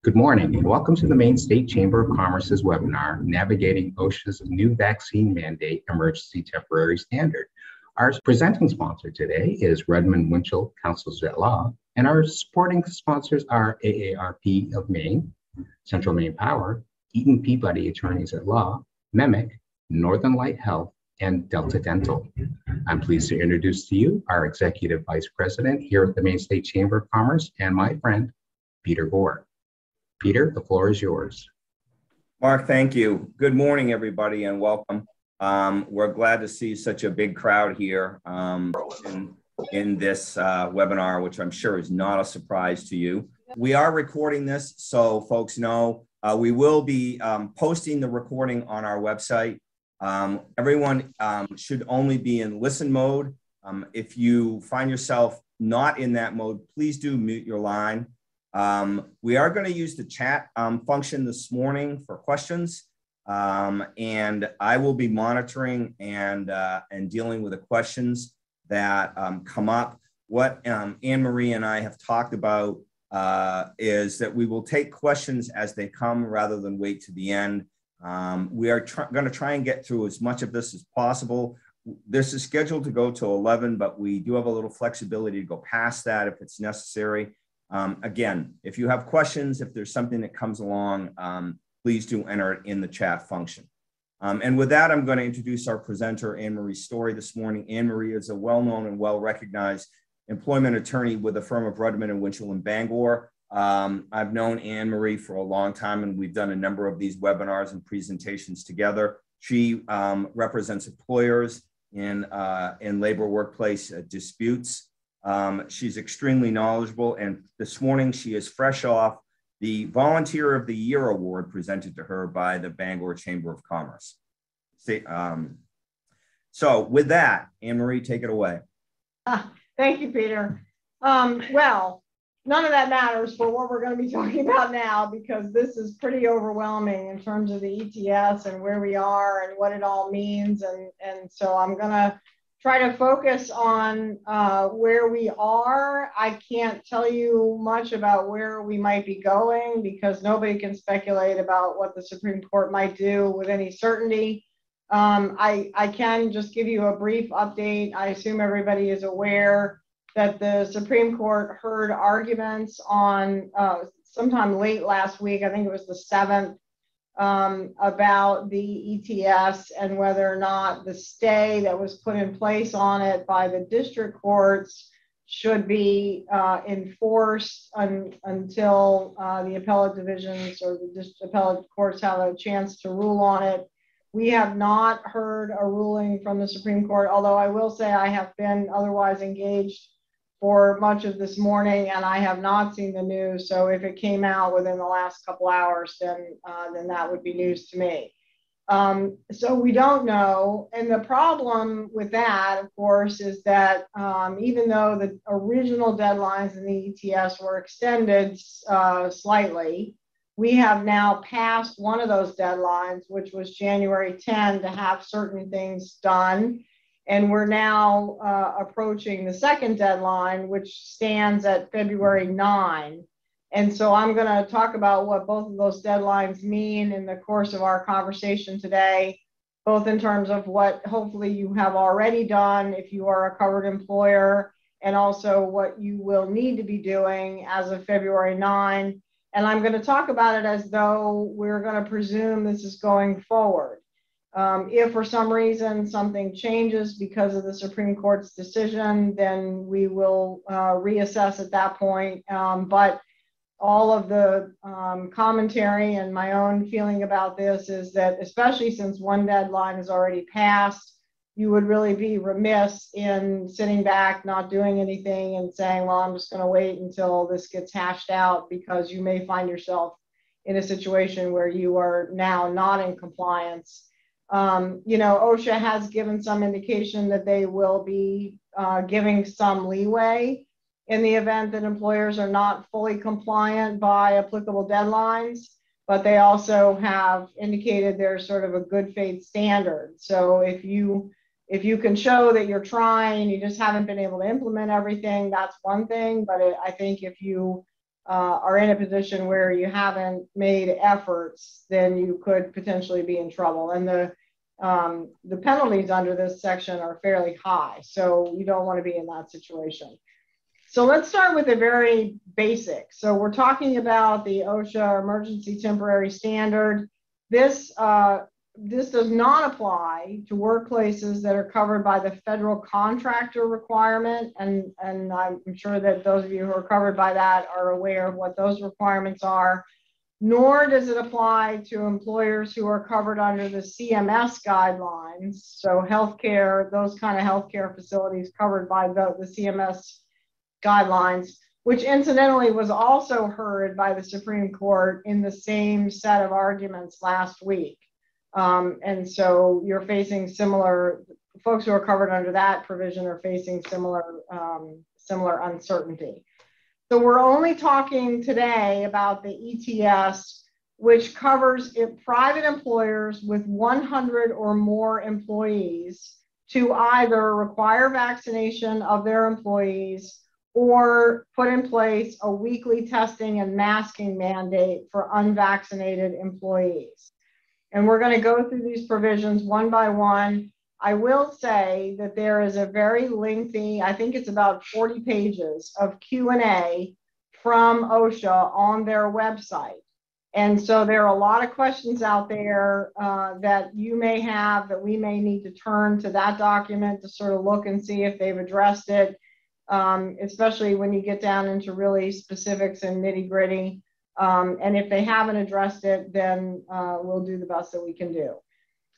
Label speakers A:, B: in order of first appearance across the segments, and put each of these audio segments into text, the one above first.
A: Good morning and welcome to the Maine State Chamber of Commerce's webinar, Navigating OSHA's New Vaccine Mandate Emergency Temporary Standard. Our presenting sponsor today is Rudman Winchell, Counsels at Law, and our supporting sponsors are AARP of Maine, Central Maine Power, Eaton Peabody Attorneys at Law, MEMIC, Northern Light Health, and Delta Dental. I'm pleased to introduce to you our Executive Vice President here at the Maine State Chamber of Commerce and my friend, Peter Gore. Peter, the floor is yours.
B: Mark, thank you. Good morning, everybody, and welcome. We're glad to see such a big crowd here in this webinar, which I'm sure is not a surprise to you. We are recording this, so folks know. We will be posting the recording on our website. Everyone should only be in listen mode. If you find yourself not in that mode, please do mute your line. We are going to use the chat function this morning for questions, and I will be monitoring and dealing with the questions that come up. What Anne-Marie and I have talked about is that we will take questions as they come rather than wait to the end. We are going to try and get through as much of this as possible. This is scheduled to go till 11, but we do have a little flexibility to go past that if it's necessary. Again, if you have questions, if there's something that comes along, please do enter it in the chat function. And with that, I'm going to introduce our presenter, Anne-Marie Storey, this morning. Anne-Marie is a well-known and well-recognized employment attorney with the firm of Rudman Winchell in Bangor. I've known Anne-Marie for a long time, and we've done a number of these webinars and presentations together. She represents employers in labor workplace disputes. She's extremely knowledgeable, and this morning she is fresh off the Volunteer of the Year Award presented to her by the Bangor Chamber of Commerce. So with that, Anne-Marie, take it away.
C: Thank you, Peter. Well, none of that matters for what we're going to be talking about now, because this is pretty overwhelming in terms of the ETS and where we are and what it all means. And so I'm going to try to focus on where we are. I can't tell you much about where we might be going because nobody can speculate about what the Supreme Court might do with any certainty. I can just give you a brief update. I assume everybody is aware that the Supreme Court heard arguments on sometime late last week, I think it was the 7th, about the ETS and whether or not the stay that was put in place on it by the district courts should be enforced until the appellate divisions or the appellate courts have a chance to rule on it. We have not heard a ruling from the Supreme Court, although I will say I have been otherwise engaged for much of this morning, and I have not seen the news. So if it came out within the last couple hours, then that would be news to me. So we don't know. And the problem with that, of course, is that even though the original deadlines in the ETS were extended slightly, we have now passed one of those deadlines, which was January 10, to have certain things done. And we're now approaching the second deadline, which stands at February 9. And so I'm going to talk about what both of those deadlines mean in the course of our conversation today, both in terms of what hopefully you have already done if you are a covered employer, and also what you will need to be doing as of February 9. And I'm going to talk about it as though we're going to presume this is going forward. If for some reason something changes because of the Supreme Court's decision, then we will reassess at that point. But all of the commentary and my own feeling about this is that, especially since one deadline is already passed, you would really be remiss in sitting back, not doing anything and saying, well, I'm just going to wait until this gets hashed out, because you may find yourself in a situation where you are now not in compliance. You know, OSHA has given some indication that they will be giving some leeway in the event that employers are not fully compliant by applicable deadlines, but they also have indicated there's sort of a good faith standard. So if you can show that you're trying, you just haven't been able to implement everything, that's one thing. But I think if you are in a position where you haven't made efforts, then you could potentially be in trouble. And the penalties under this section are fairly high, so you don't want to be in that situation. So let's start with the very basic. So we're talking about the OSHA Emergency Temporary Standard. This does not apply to workplaces that are covered by the federal contractor requirement. And I'm sure that those of you who are covered by that are aware of what those requirements are. Nor does it apply to employers who are covered under the CMS guidelines. So healthcare, those kind of healthcare facilities covered by the CMS guidelines, which incidentally was also heard by the Supreme Court in the same set of arguments last week. And so you're facing similar, folks who are covered under that provision are facing similar uncertainty. So we're only talking today about the ETS, which covers private employers with 100 or more employees to either require vaccination of their employees or put in place a weekly testing and masking mandate for unvaccinated employees. And we're going to go through these provisions one by one. I will say that there is a very lengthy, I think it's about 40 pages of Q&A from OSHA on their website. And so there are a lot of questions out there that you may have, that we may need to turn to that document to sort of look and see if they've addressed it, especially when you get down into really specifics and nitty gritty. And if they haven't addressed it, then we'll do the best that we can do.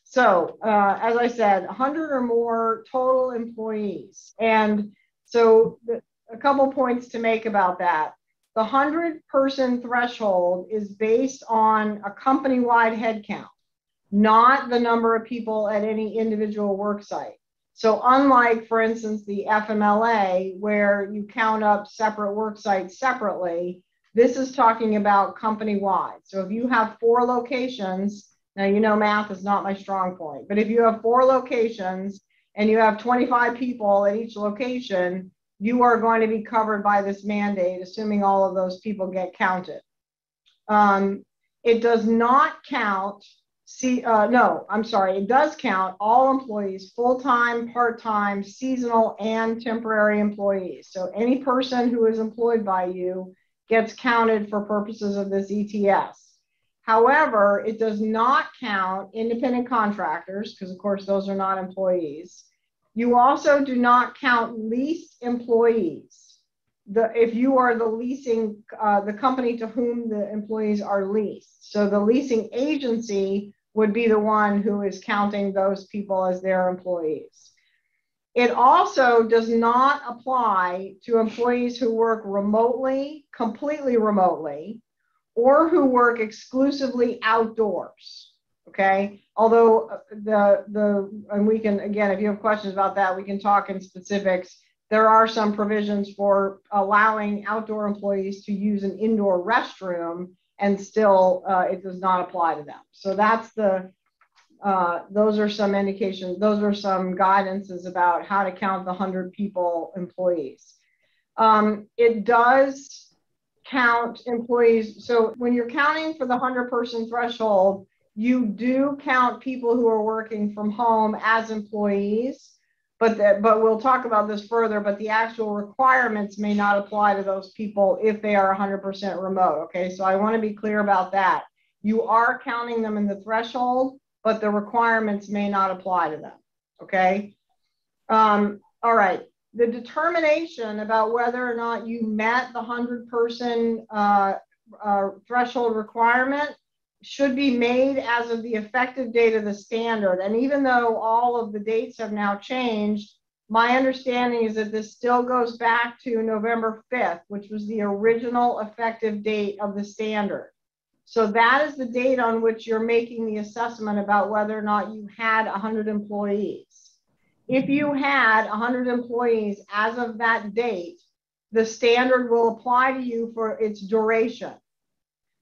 C: So as I said, 100 or more total employees. And so a couple points to make about that. The 100-person threshold is based on a company-wide headcount, not the number of people at any individual work site. So unlike, for instance, the FMLA, where you count up separate work sites separately, this is talking about company-wide. So if you have 4 locations, now you know math is not my strong point, but if you have 4 locations and you have 25 people at each location, you are going to be covered by this mandate, assuming all of those people get counted. It does not count, it does count all employees, full-time, part-time, seasonal, and temporary employees. So any person who is employed by you gets counted for purposes of this ETS. However, it does not count independent contractors, because of course those are not employees. You also do not count leased employees. If you are the leasing, the company to whom the employees are leased. So the leasing agency would be the one who is counting those people as their employees. It also does not apply to employees who work remotely, completely remotely, or who work exclusively outdoors, okay? Although and we can, again, if you have questions about that, we can talk in specifics. There are some provisions for allowing outdoor employees to use an indoor restroom, and still it does not apply to them. So that's those are some indications, those are some guidances about how to count the 100 people employees. It does count employees. So when you're counting for the 100-person threshold, you do count people who are working from home as employees, but we'll talk about this further, but the actual requirements may not apply to those people if they are 100% remote, okay? So I want to be clear about that. You are counting them in the threshold, but the requirements may not apply to them, okay? All right, the determination about whether or not you met the 100-person threshold requirement should be made as of the effective date of the standard. And even though all of the dates have now changed, my understanding is that this still goes back to November 5th, which was the original effective date of the standard. So that is the date on which you're making the assessment about whether or not you had 100 employees. If you had 100 employees as of that date, the standard will apply to you for its duration.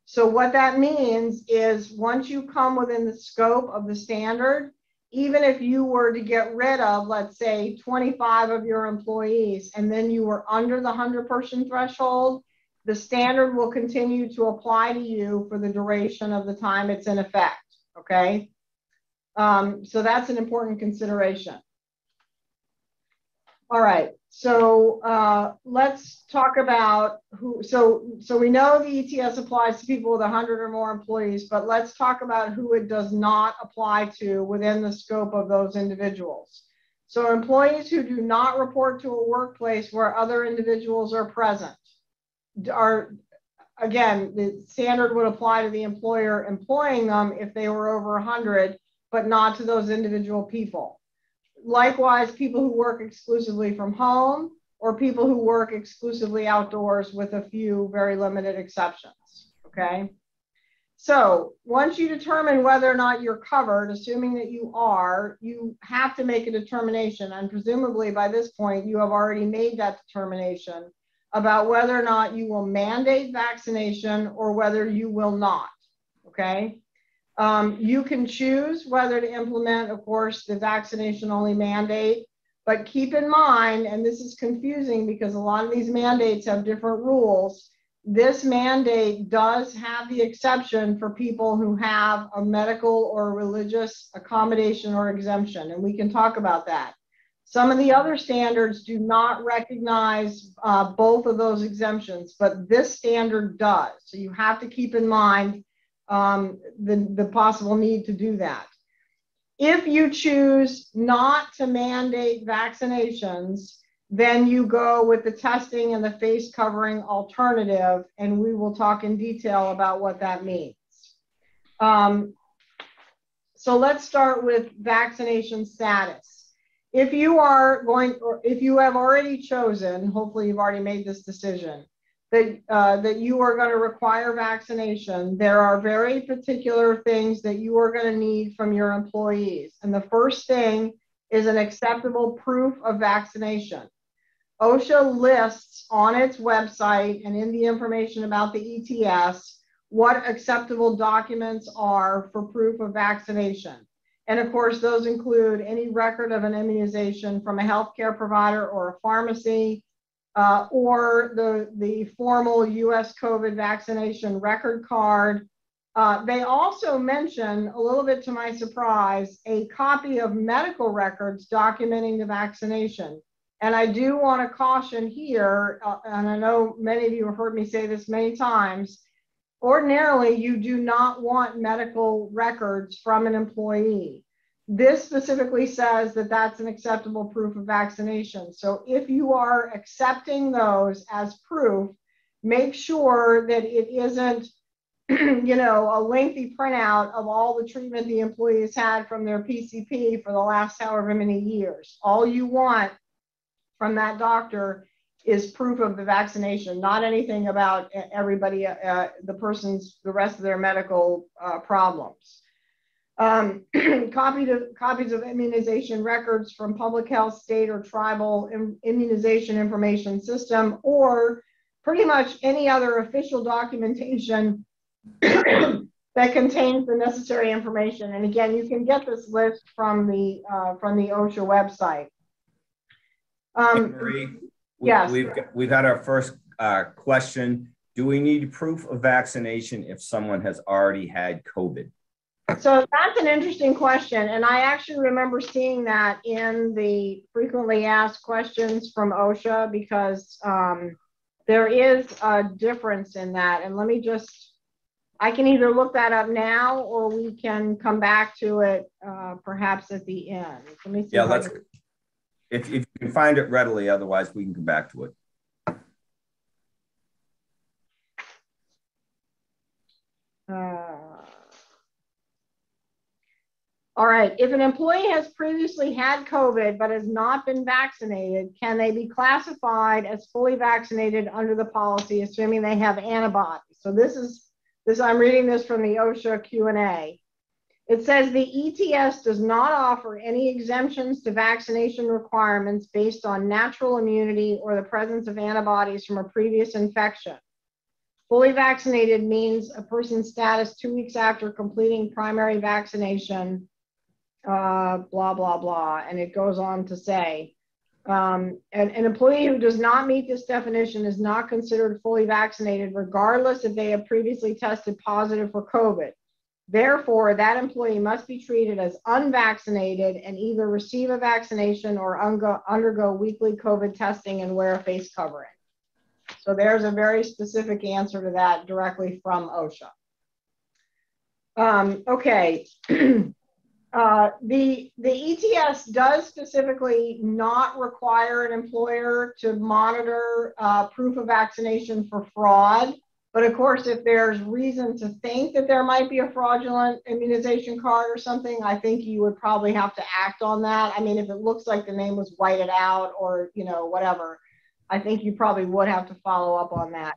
C: So what that means is once you come within the scope of the standard, even if you were to get rid of, let's say, 25 of your employees, and then you were under the 100-person threshold, the standard will continue to apply to you for the duration of the time it's in effect, okay? So that's an important consideration. All right, so let's talk about who, so we know the ETS applies to people with 100 or more employees, but let's talk about who it does not apply to within the scope of those individuals. So employees who do not report to a workplace where other individuals are present are, again, the standard would apply to the employer employing them if they were over 100, but not to those individual people. Likewise, people who work exclusively from home or people who work exclusively outdoors with a few very limited exceptions, okay? So once you determine whether or not you're covered, assuming that you are, you have to make a determination, and presumably by this point, you have already made that determination about whether or not you will mandate vaccination or whether you will not, okay? You can choose whether to implement, of course, the vaccination only mandate, but keep in mind, and this is confusing because a lot of these mandates have different rules, this mandate does have the exception for people who have a medical or religious accommodation or exemption, and we can talk about that. Some of the other standards do not recognize both of those exemptions, but this standard does. So you have to keep in mind the possible need to do that. If you choose not to mandate vaccinations, then you go with the testing and the face covering alternative, and we will talk in detail about what that means. So let's start with vaccination status. If you are going, or if you have already chosen, hopefully you've already made this decision, that you are going to require vaccination, there are very particular things that you are going to need from your employees. And the first thing is an acceptable proof of vaccination. OSHA lists on its website and in the information about the ETS what acceptable documents are for proof of vaccination. And of course, those include any record of an immunization from a healthcare provider or a pharmacy, or the formal US COVID vaccination record card. They also mention, a little bit to my surprise, a copy of medical records documenting the vaccination. And I do want to caution here, and I know many of you have heard me say this many times, ordinarily you do not want medical records from an employee. This specifically says that that's an acceptable proof of vaccination. So if you are accepting those as proof, make sure that it isn't, you know, a lengthy printout of all the treatment the employee has had from their PCP for the last however many years. All you want from that doctor is proof of the vaccination, not anything about everybody, the rest of their medical problems. Copies of immunization records from public health, state or tribal immunization information system, or pretty much any other official documentation that contains the necessary information. And again, you can get this list from the OSHA website.
B: Marie,
C: yes.
B: We've had our first question. Do we need proof of vaccination if someone has already had COVID?
C: So that's an interesting question. And I actually remember seeing that in the frequently asked questions from OSHA, because there is a difference in that. And let me just, I can either look that up now or we can come back to it perhaps at the end. Let me see.
B: Yeah, if you can find it readily, otherwise we can come back to it.
C: All right, if an employee has previously had COVID but has not been vaccinated, can they be classified as fully vaccinated under the policy, assuming they have antibodies? So I'm reading this from the OSHA Q&A. It says the ETS does not offer any exemptions to vaccination requirements based on natural immunity or the presence of antibodies from a previous infection. Fully vaccinated means a person's status 2 weeks after completing primary vaccination, blah, blah, blah. And it goes on to say, An employee who does not meet this definition is not considered fully vaccinated, regardless if they have previously tested positive for COVID. Therefore, that employee must be treated as unvaccinated and either receive a vaccination or undergo weekly COVID testing and wear a face covering. So there's a very specific answer to that directly from OSHA. Okay. The ETS does specifically not require an employer to monitor proof of vaccination for fraud. But of course, if there's reason to think that there might be a fraudulent immunization card or something, I think you would probably have to act on that. I mean, if it looks like the name was whited out or, you know, whatever, I think you probably would have to follow up on that.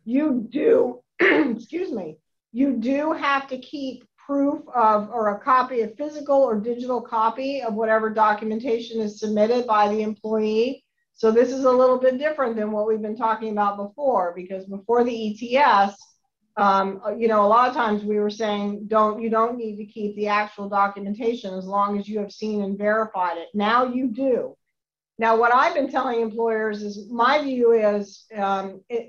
C: You do, excuse me, you do have to keep proof of, or a copy, a physical or digital copy of whatever documentation is submitted by the employee. So this is a little bit different than what we've been talking about before, because before the ETS, you know, a lot of times we were saying, you don't need to keep the actual documentation as long as you have seen and verified it. Now you do. Now, what I've been telling employers is my view is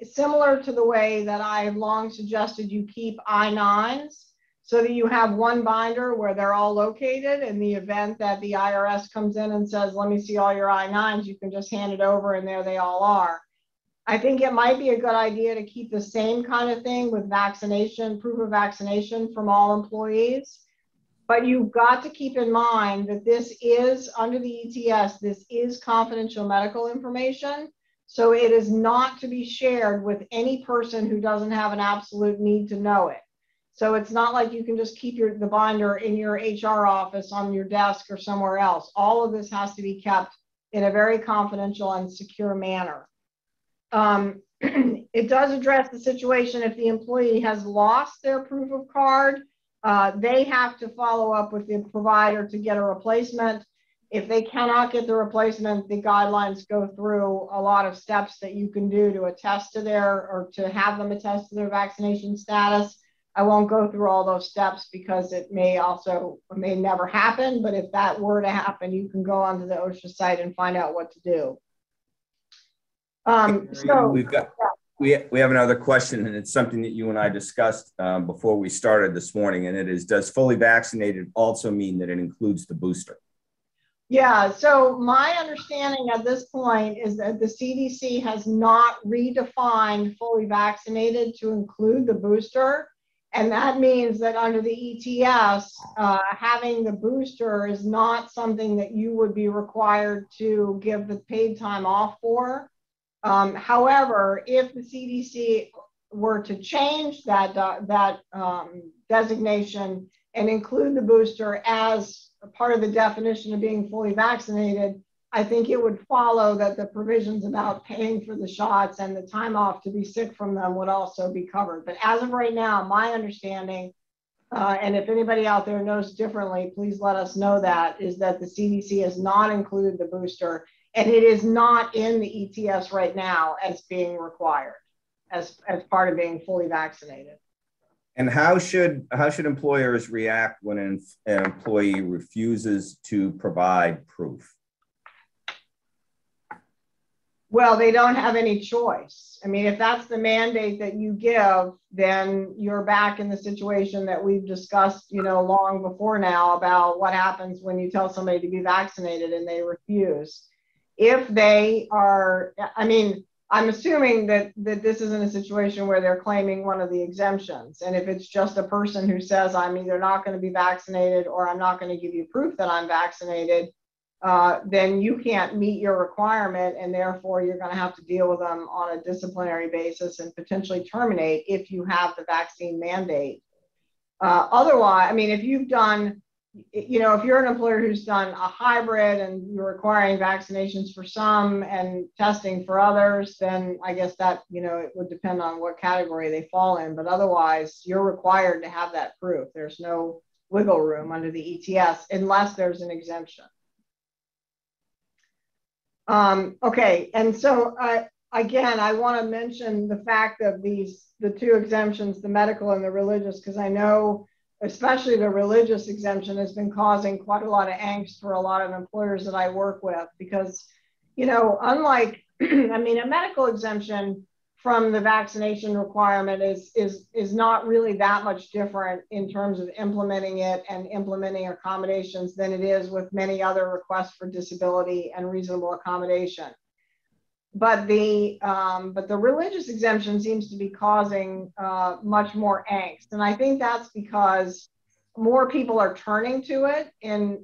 C: similar to the way that I have long suggested you keep I-9s, so that you have one binder where they're all located. In the event that the IRS comes in and says, let me see all your I-9s, you can just hand it over and there they all are. I think it might be a good idea to keep the same kind of thing with vaccination, proof of vaccination from all employees. But you've got to keep in mind that this is, under the ETS, this is confidential medical information. So it is not to be shared with any person who doesn't have an absolute need to know it. So it's not like you can just keep the binder in your HR office on your desk or somewhere else. All of this has to be kept in a very confidential and secure manner. It does address the situation if the employee has lost their proof of card. They have to follow up with the provider to get a replacement. If they cannot get the replacement, the guidelines go through a lot of steps that you can do to attest to or to have them attest to their vaccination status. I won't go through all those steps because it may never happen, but if that were to happen, you can go onto the OSHA site and find out what to do.
B: We have another question, and it's something that you and I discussed before we started this morning, and it is, does fully vaccinated also mean that it includes the booster?
C: Yeah, so my understanding at this point is that the CDC has not redefined fully vaccinated to include the booster. And that means that under the ETS, having the booster is not something that you would be required to give the paid time off for. However, if the CDC were to change that designation and include the booster as a part of the definition of being fully vaccinated, I think it would follow that the provisions about paying for the shots and the time off to be sick from them would also be covered. But as of right now, my understanding, and if anybody out there knows differently, please let us know that, is that the CDC has not included the booster, and it is not in the ETS right now as being required as part of being fully vaccinated.
B: And how should employers react when an employee refuses to provide proof?
C: Well, they don't have any choice. I mean, if that's the mandate that you give, then you're back in the situation that we've discussed, you know, long before now about what happens when you tell somebody to be vaccinated and they refuse. If they are, I mean, I'm assuming that this isn't a situation where they're claiming one of the exemptions. And if it's just a person who says, I'm either not going to be vaccinated or I'm not going to give you proof that I'm vaccinated, then you can't meet your requirement, and therefore you're going to have to deal with them on a disciplinary basis and potentially terminate if you have the vaccine mandate. Otherwise, I mean, if you've done, you know, if you're an employer who's done a hybrid and you're requiring vaccinations for some and testing for others, then I guess that, you know, it would depend on what category they fall in. But otherwise, you're required to have that proof. There's no wiggle room under the ETS unless there's an exemption. Okay, and so again, I want to mention the fact of the two exemptions, the medical and the religious, because I know especially the religious exemption has been causing quite a lot of angst for a lot of employers that I work with, because Unlike, I mean, a medical exemption from the vaccination requirement is not really that much different in terms of implementing it and implementing accommodations than it is with many other requests for disability and reasonable accommodation. But the religious exemption seems to be causing much more angst, and I think that's because more people are turning to it in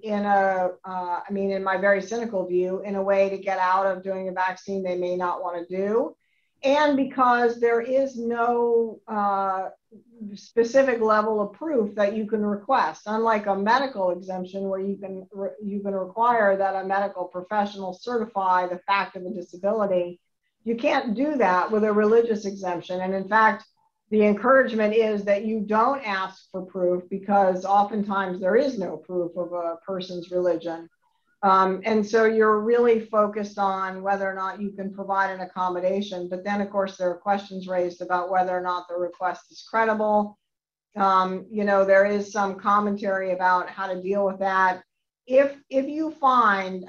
C: my very cynical view, in a way to get out of doing a vaccine they may not want to do, and because there is no specific level of proof that you can request. Unlike a medical exemption, where you can require that a medical professional certify the fact of a disability, you can't do that with a religious exemption. And in fact, the encouragement is that you don't ask for proof, because oftentimes there is no proof of a person's religion. And so you're really focused on whether or not you can provide an accommodation. But then, of course, there are questions raised about whether or not the request is credible. There is some commentary about how to deal with that. If you find,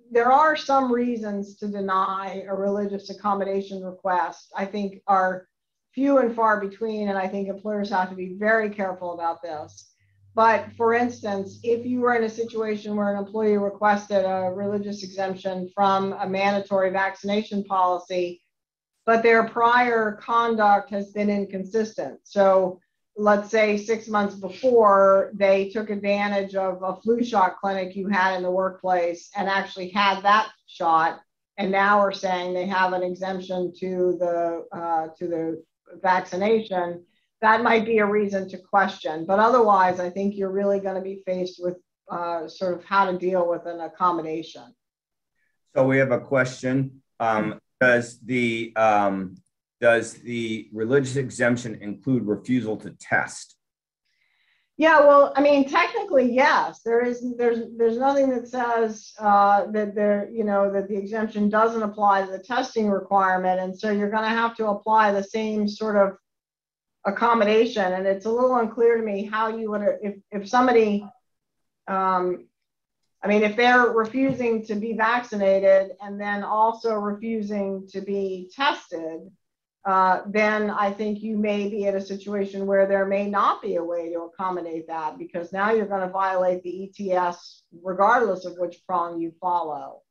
C: there are some reasons to deny a religious accommodation request, I think are few and far between, and I think employers have to be very careful about this. But for instance, if you were in a situation where an employee requested a religious exemption from a mandatory vaccination policy, but their prior conduct has been inconsistent. So let's say 6 months before, they took advantage of a flu shot clinic you had in the workplace and actually had that shot, and now are saying they have an exemption to the vaccination, that might be a reason to question. But otherwise, I think you're really going to be faced with sort of how to deal with an accommodation.
B: So we have a question. Does the religious exemption include refusal to test?
C: Yeah, well, I mean, technically, yes. There's nothing that says that the exemption doesn't apply to the testing requirement, and so you're going to have to apply the same sort of accommodation. And it's a little unclear to me how you would, if somebody, if they're refusing to be vaccinated and then also refusing to be tested, then I think you may be in a situation where there may not be a way to accommodate that, because now you're going to violate the ETS regardless of which prong you follow.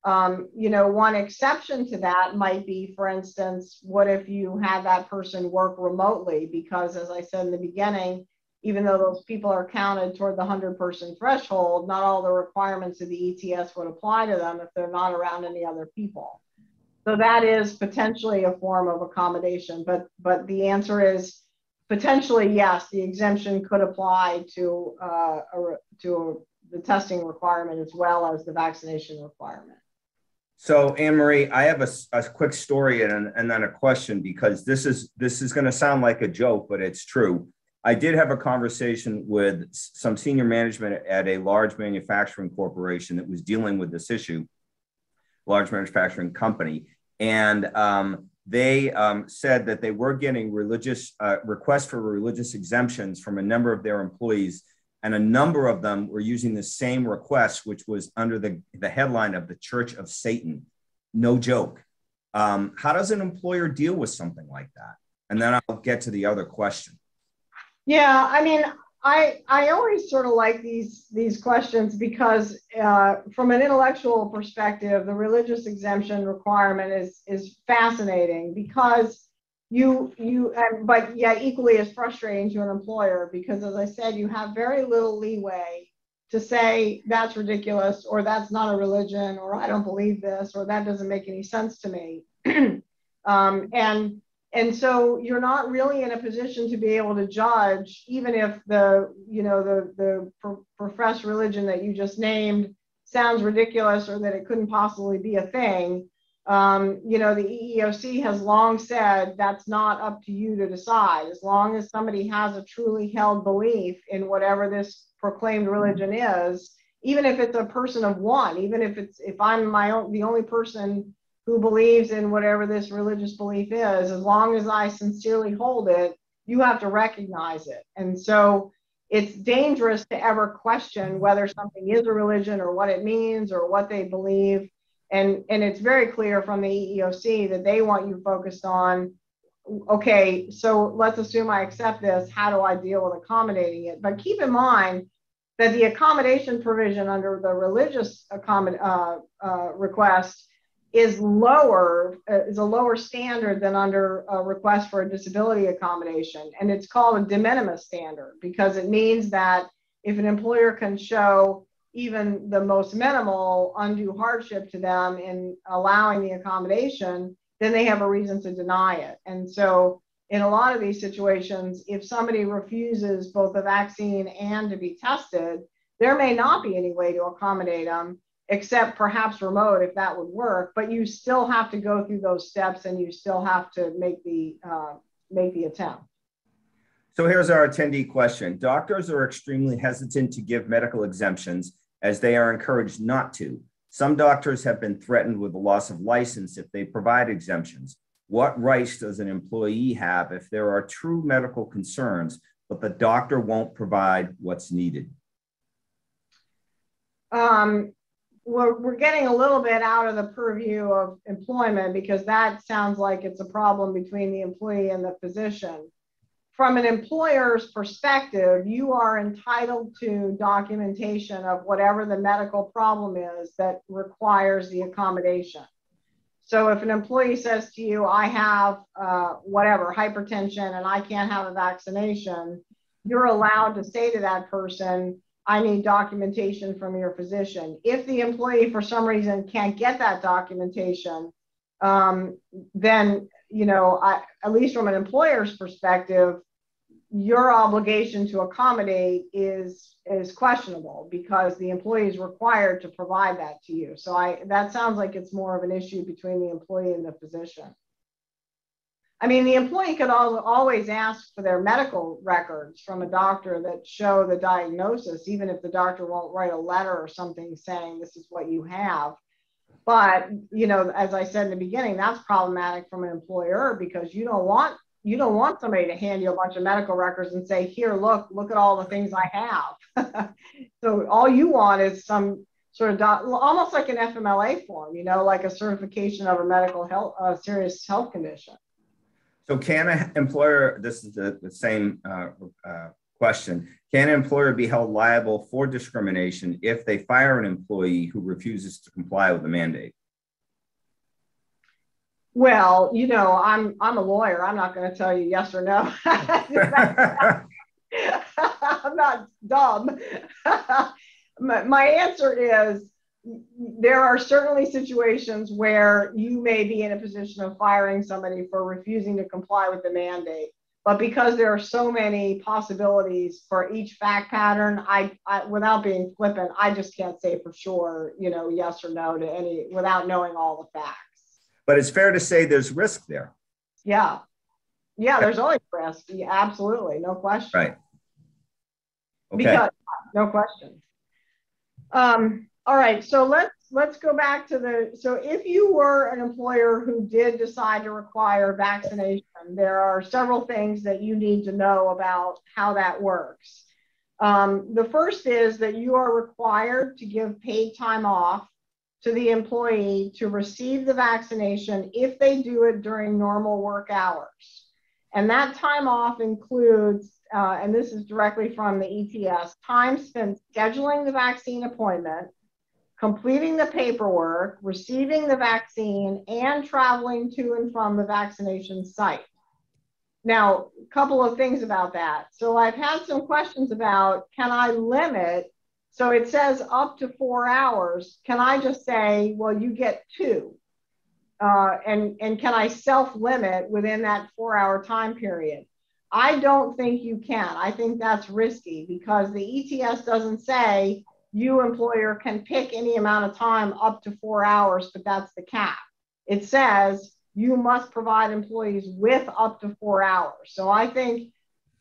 C: One exception to that might be, for instance, what if you had that person work remotely? Because as I said in the beginning, even though those people are counted toward the 100-person threshold, not all the requirements of the ETS would apply to them if they're not around any other people. So that is potentially a form of accommodation, but the answer is potentially yes. The exemption could apply to the testing requirement as well as the vaccination requirement.
B: So Anne-Marie, I have a quick story and then a question, because this is going to sound like a joke, but it's true. I did have a conversation with some senior management at a large manufacturing corporation that was dealing with this issue, large manufacturing company. And they said that they were getting religious requests for religious exemptions from a number of their employees. And a number of them were using the same request, which was under the headline of the Church of Satan. No joke. How does an employer deal with something like that? And then I'll get to the other question.
C: Yeah, I always sort of like these questions because from an intellectual perspective, the religious exemption requirement is fascinating, because but yeah, equally as frustrating to an employer, because as I said, you have very little leeway to say that's ridiculous, or that's not a religion, or I don't believe this, or that doesn't make any sense to me. And so you're not really in a position to be able to judge, even if the professed religion that you just named sounds ridiculous, or that it couldn't possibly be a thing. The EEOC has long said that's not up to you to decide. As long as somebody has a truly held belief in whatever this proclaimed religion is, even if it's a person of one, even if I'm the only person who believes in whatever this religious belief is, as long as I sincerely hold it, you have to recognize it. And so it's dangerous to ever question whether something is a religion, or what it means, or what they believe. And it's very clear from the EEOC that they want you focused on, okay, so let's assume I accept this. How do I deal with accommodating it? But keep in mind that the accommodation provision under the religious request is a lower standard than under a request for a disability accommodation. And it's called a de minimis standard because it means that if an employer can show even the most minimal undue hardship to them in allowing the accommodation, then they have a reason to deny it. And so in a lot of these situations, if somebody refuses both the vaccine and to be tested, there may not be any way to accommodate them, except perhaps remote if that would work, but you still have to go through those steps and you still have to make the attempt.
B: So here's our attendee question. Doctors are extremely hesitant to give medical exemptions as they are encouraged not to. Some doctors have been threatened with the loss of license if they provide exemptions. What rights does an employee have if there are true medical concerns, but the doctor won't provide what's needed?
C: We're getting a little bit out of the purview of employment because that sounds like it's a problem between the employee and the physician. From an employer's perspective, you are entitled to documentation of whatever the medical problem is that requires the accommodation. So if an employee says to you, I have whatever, hypertension, and I can't have a vaccination, you're allowed to say to that person, I need documentation from your physician. If the employee, for some reason, can't get that documentation, then, you know, at least from an employer's perspective, your obligation to accommodate is questionable because the employee is required to provide that to you. So that sounds like it's more of an issue between the employee and the physician. I mean, the employee could always ask for their medical records from a doctor that show the diagnosis, even if the doctor won't write a letter or something saying this is what you have. But, you know, as I said in the beginning, that's problematic from an employer because you don't want somebody to hand you a bunch of medical records and say, here, look at all the things I have. So all you want is some sort of almost like an FMLA form, you know, like a certification of a medical health, serious health condition.
B: So can an employer, this is the same question, can an employer be held liable for discrimination if they fire an employee who refuses to comply with the mandate?
C: Well, you know, I'm a lawyer. I'm not going to tell you yes or no. I'm not dumb. My answer is there are certainly situations where you may be in a position of firing somebody for refusing to comply with the mandate. But because there are so many possibilities for each fact pattern, I without being flippant, I just can't say for sure, you know, yes or no to any without knowing all the facts.
B: But it's fair to say there's risk there.
C: Yeah. Yeah, there's always risk. Yeah, absolutely. No question.
B: Right. Okay.
C: Because, no question. All right. So let's go back to so if you were an employer who did decide to require vaccination, there are several things that you need to know about how that works. The first is that you are required to give paid time off to the employee to receive the vaccination if they do it during normal work hours. And that time off includes, and this is directly from the ETS, time spent scheduling the vaccine appointment, completing the paperwork, receiving the vaccine, and traveling to and from the vaccination site. Now, a couple of things about that. So I've had some questions about, can I limit? So it says up to 4 hours. Can I just say, well, you get 2? And can I self-limit within that 4-hour time period? I don't think you can. I think that's risky because the ETS doesn't say you, employer, can pick any amount of time up to 4 hours, but that's the cap. It says you must provide employees with up to 4 hours. So I think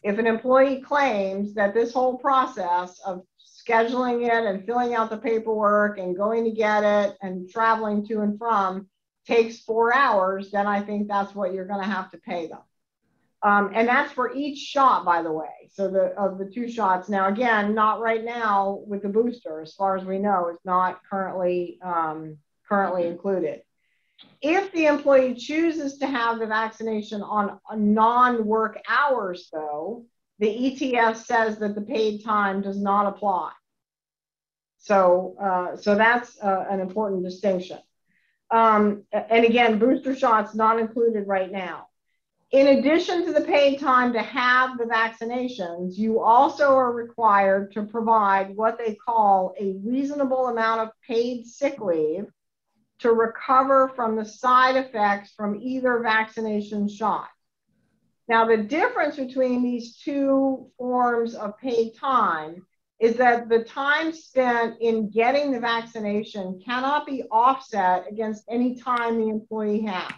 C: if an employee claims that this whole process of scheduling it and filling out the paperwork and going to get it and traveling to and from takes 4 hours, then I think that's what you're going to have to pay them. And that's for each shot, by the way. So of the 2 shots. Now, again, not right now with the booster, as far as we know, it's not currently currently included. If the employee chooses to have the vaccination on non-work hours, though, the ETS says that the paid time does not apply. So that's an important distinction. And again, booster shots not included right now. In addition to the paid time to have the vaccinations, you also are required to provide what they call a reasonable amount of paid sick leave to recover from the side effects from either vaccination shot. Now, the difference between these two forms of paid time is that the time spent in getting the vaccination cannot be offset against any time the employee has.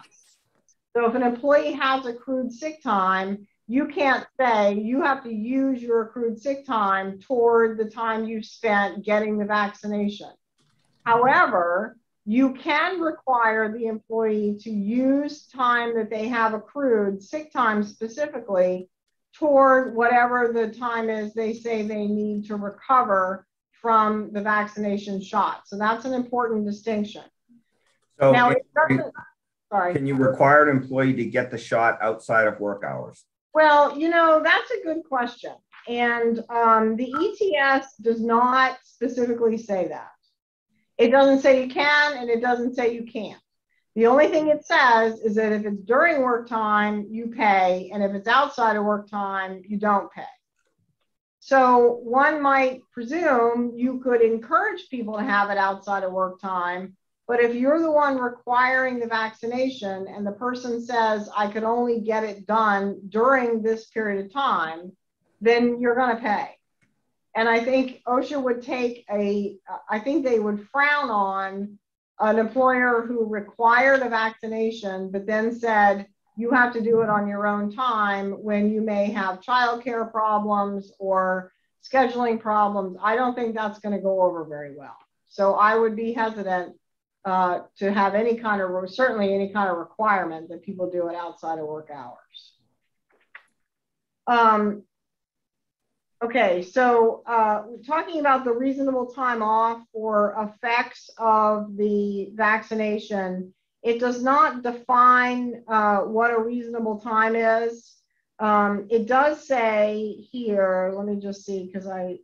C: So if an employee has accrued sick time, you can't say you have to use your accrued sick time toward the time you spent getting the vaccination. However, you can require the employee to use time that they have accrued, sick time specifically, toward whatever the time is they say they need to recover from the vaccination shot. So that's an important distinction.
B: So
C: now,
B: can you require an employee to get the shot outside of work hours?
C: Well, you know, that's a good question. And the ETS does not specifically say that. It doesn't say you can, and it doesn't say you can't. The only thing it says is that if it's during work time, you pay, and if it's outside of work time, you don't pay. So one might presume you could encourage people to have it outside of work time, but if you're the one requiring the vaccination and the person says, I could only get it done during this period of time, then you're going to pay. And I think OSHA would take I think they would frown on an employer who required a vaccination, but then said, you have to do it on your own time when you may have childcare problems or scheduling problems. I don't think that's going to go over very well. So I would be hesitant to have any kind of, certainly any kind of requirement that people do it outside of work hours. Okay, so talking about the reasonable time off for effects of the vaccination, it does not define what a reasonable time is. It does say here, let me just see, because I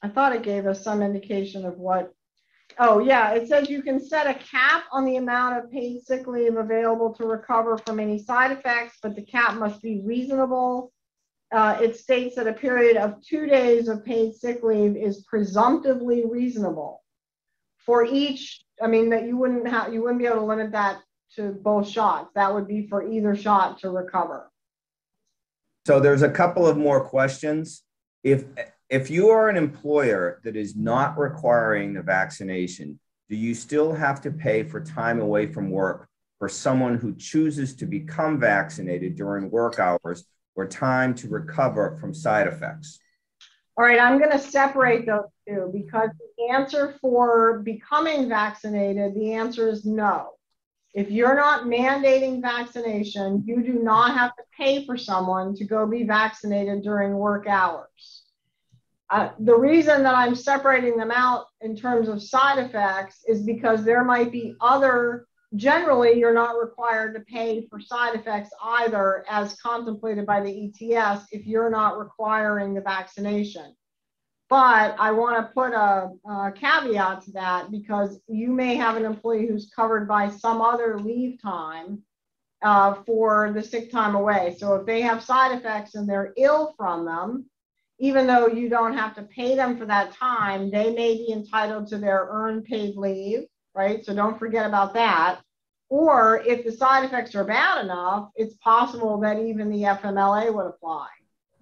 C: thought it gave us some indication of what. Oh yeah, it says you can set a cap on the amount of paid sick leave available to recover from any side effects, but the cap must be reasonable. It states that a period of 2 days of paid sick leave is presumptively reasonable for each. I mean, that you wouldn't be able to limit that to both shots. That would be for either shot to recover.
B: So there's a couple of more questions. If you are an employer that is not requiring the vaccination, do you still have to pay for time away from work for someone who chooses to become vaccinated during work hours or time to recover from side effects?
C: All right, I'm going to separate those two because the answer for becoming vaccinated, the answer is no. If you're not mandating vaccination, you do not have to pay for someone to go be vaccinated during work hours. The reason that I'm separating them out in terms of side effects is because there might be generally you're not required to pay for side effects either as contemplated by the ETS if you're not requiring the vaccination. But I want to put a caveat to that because you may have an employee who's covered by some other leave time for the sick time away. So if they have side effects and they're ill from them, even though you don't have to pay them for that time, they may be entitled to their earned paid leave, right? So don't forget about that. Or if the side effects are bad enough, it's possible that even the FMLA would apply.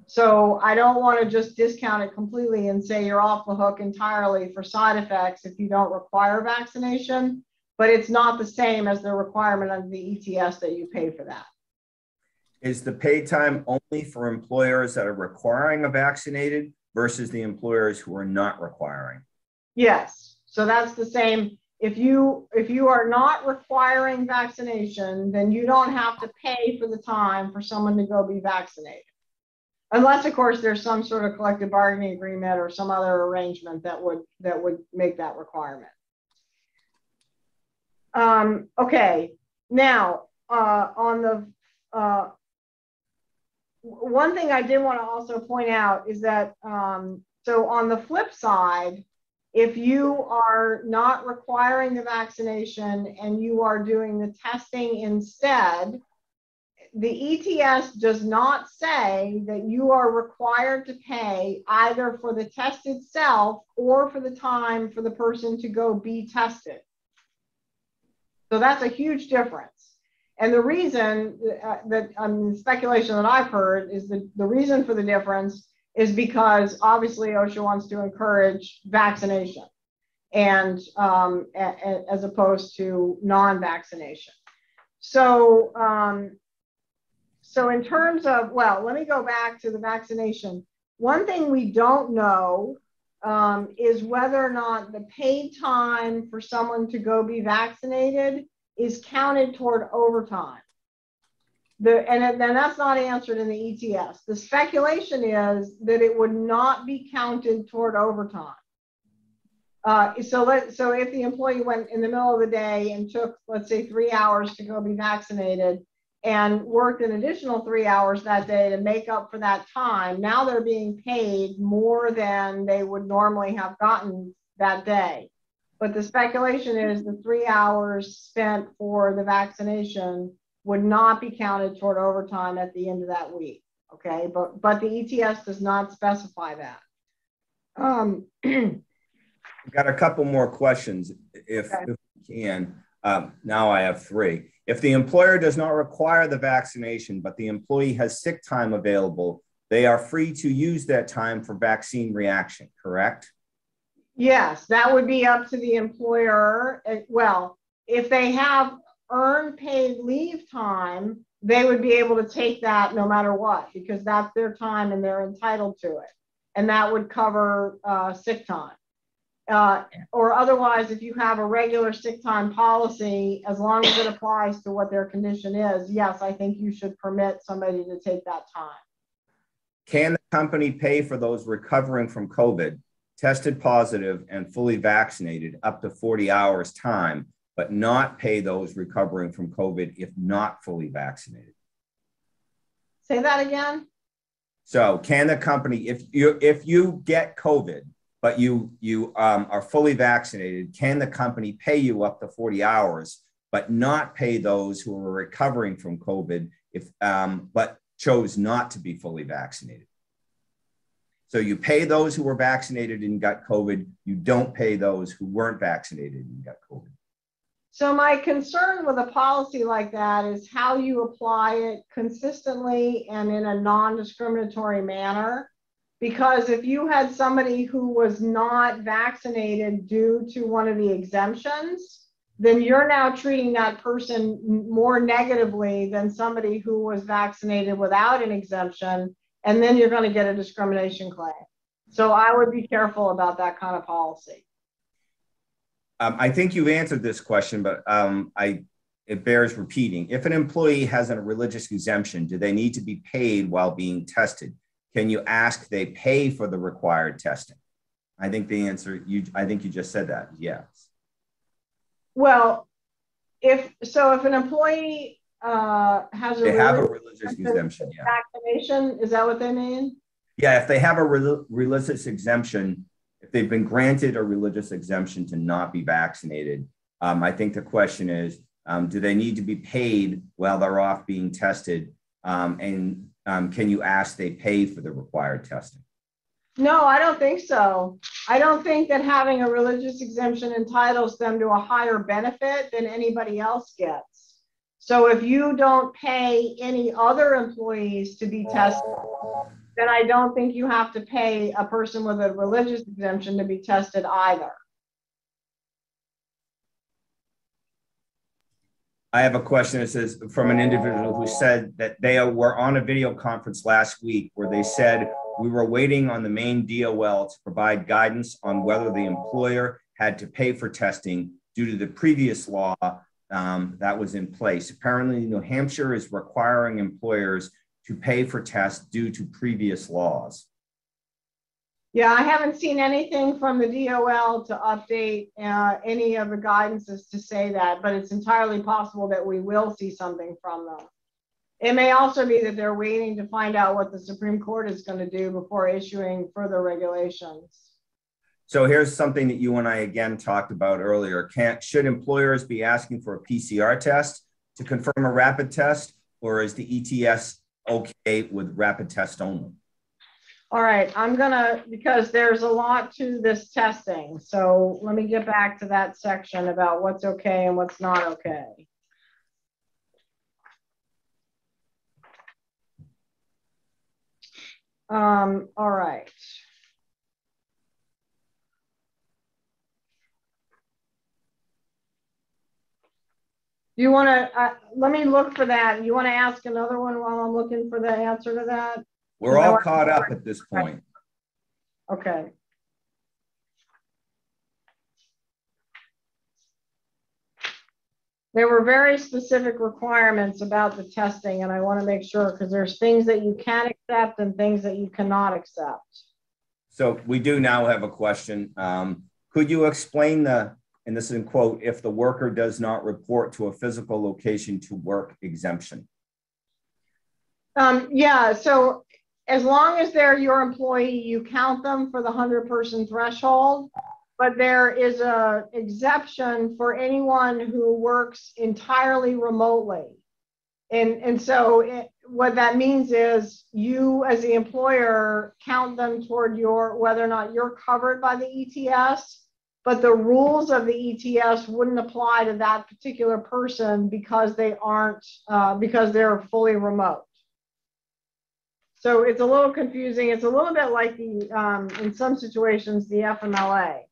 C: So I don't want to just discount it completely and say you're off the hook entirely for side effects if you don't require vaccination, but it's not the same as the requirement under the ETS that you pay for that.
B: Is the paid time only for employers that are requiring a vaccinated versus the employers who are not requiring?
C: Yes. So that's the same. If you are not requiring vaccination, then you don't have to pay for the time for someone to go be vaccinated. Unless, of course, there's some sort of collective bargaining agreement or some other arrangement that would make that requirement. Okay, now on the one thing I did want to also point out is that so on the flip side, if you are not requiring the vaccination and you are doing the testing instead, the ETS does not say that you are required to pay either for the test itself or for the time for the person to go be tested. So that's a huge difference. And the reason that speculation that I've heard is that the reason for the difference is because obviously OSHA wants to encourage vaccination and as opposed to non-vaccination. So, so in terms of, well, let me go back to the vaccination. One thing we don't know is whether or not the paid time for someone to go be vaccinated is counted toward overtime. And then that's not answered in the ETS. The speculation is that it would not be counted toward overtime. So if the employee went in the middle of the day and took, let's say, 3 hours to go be vaccinated and worked an additional 3 hours that day to make up for that time, now they're being paid more than they would normally have gotten that day. But the speculation is the 3 hours spent for the vaccination would not be counted toward overtime at the end of that week. Okay, but the ETS does not specify that.
B: I've got a couple more questions, if we can. Now I have three. If the employer does not require the vaccination, but the employee has sick time available, they are free to use that time for vaccine reaction, correct?
C: Yes, that would be up to the employer. Well, if they have earned paid leave time, they would be able to take that no matter what, because that's their time and they're entitled to it. And that would cover sick time. Or otherwise, if you have a regular sick time policy, as long as it applies to what their condition is, yes, I think you should permit somebody to take that time.
B: Can the company pay for those recovering from COVID, tested positive and fully vaccinated up to 40 hours time, but not pay those recovering from COVID if not fully vaccinated?
C: Say that again.
B: So can the company, if you get COVID, but you are fully vaccinated, can the company pay you up to 40 hours, but not pay those who are recovering from COVID if but chose not to be fully vaccinated? So you pay those who were vaccinated and got COVID, you don't pay those who weren't vaccinated and got COVID.
C: So my concern with a policy like that is how you apply it consistently and in a non-discriminatory manner. Because if you had somebody who was not vaccinated due to one of the exemptions, then you're now treating that person more negatively than somebody who was vaccinated without an exemption, and then you're going to get a discrimination claim. So I would be careful about that kind of policy.
B: I think you've answered this question, but it bears repeating. If an employee has a religious exemption, do they need to be paid while being tested? Can you ask they pay for the required testing? I think the answer, I think you just said that, yes.
C: Well, if an employee has
B: a religious exemption, yeah.
C: Vaccination, is that what they mean?
B: Yeah, if they have a religious exemption, if they've been granted a religious exemption to not be vaccinated, I think the question is, do they need to be paid while they're off being tested? Can you ask they pay for the required testing?
C: No, I don't think so. I don't think that having a religious exemption entitles them to a higher benefit than anybody else gets. So if you don't pay any other employees to be tested, then I don't think you have to pay a person with a religious exemption to be tested either.
B: I have a question that says from an individual who said that they were on a video conference last week where they said, we were waiting on the main DOL to provide guidance on whether the employer had to pay for testing due to the previous law that was in place. Apparently, New Hampshire is requiring employers to pay for tests due to previous laws?
C: Yeah, I haven't seen anything from the DOL to update any of the guidances to say that, but it's entirely possible that we will see something from them. It may also be that they're waiting to find out what the Supreme Court is going to do before issuing further regulations.
B: So here's something that you and I again talked about earlier. Should employers be asking for a PCR test to confirm a rapid test, or is the ETS okay with rapid test only?
C: All right, because there's a lot to this testing. So let me get back to that section about what's okay and what's not okay. All right. You want to, let me look for that. You want to ask another one while I'm looking for the answer to that?
B: We're all caught up at this point.
C: Okay. There were very specific requirements about the testing, and I want to make sure, because there's things that you can accept and things that you cannot accept.
B: So we do now have a question. Could you explain and this is in quote, if the worker does not report to a physical location to work exemption?
C: Yeah, so as long as they're your employee, you count them for the 100-person threshold, but there is an exception for anyone who works entirely remotely. And so what that means is you as the employer count them toward whether or not you're covered by the ETS, but the rules of the ETS wouldn't apply to that particular person because they aren't, because they're fully remote. So it's a little confusing. It's a little bit like in some situations, the FMLA.